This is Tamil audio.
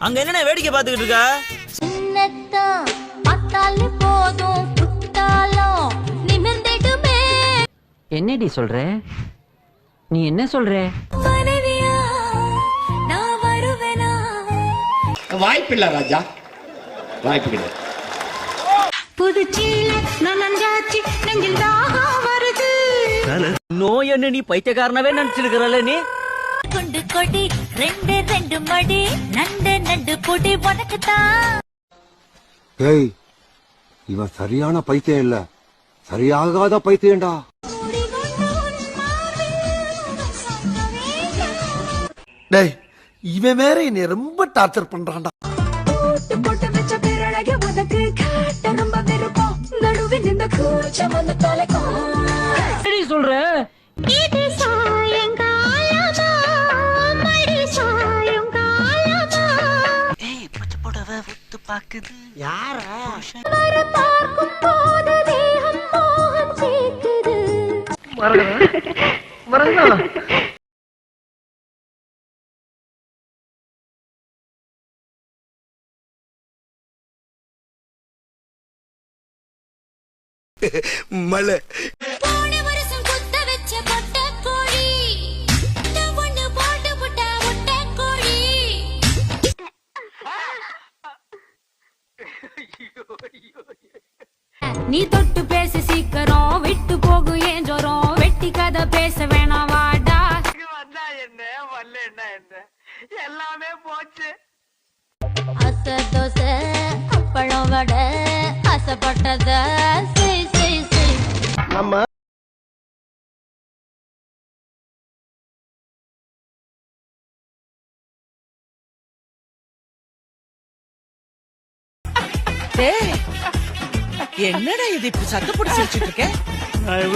அங்க என்ன வேடிக்கை பாத்துக்கிட்டு இருக்கா? என்னடி சொல்ற? நீ என்ன சொல்ற? வாய்ப்பில்லை ராஜா, வாய்ப்பில்லை. நோய் என்ன நீ பைத்தியக்காரனவே நினைச்சிருக்கிறல்ல நீ? குண்டு கொடி ரெண்டு ரெண்டு மடி நண்டு நண்டு பொடி உனக்குத்தான். ஏய், இவன் சரியான பைத்தியம் இல்ல, சரியாகாத பைத்தியம்டா. டேய், இவன் வேற என்னை ரொம்ப டார்ச்சர் பண்றான்டா. என்னடி சொல்ற? மலை போன வருஷம் குத்த வச்ச பொட்ட கோழி ஒண்ணு போட்டு புட்டா முட்ட கோழி. நீ தொட்டு பேச சீக்கிரம் விட்டு போகு ஏன் ஜோரம் வெட்டி கதை பேச வேணாம் வாடா. வந்தா என்ன வரல என்ன எல்லாமே போச்சு. அசை தோசை அப்பளம் வடை ஆசைப்பட்டத நம்ம என்னடா இது இப்படி சத்தம் போட்டு சிரிச்சிட்டு இருக்க? நான் எவ்வளவு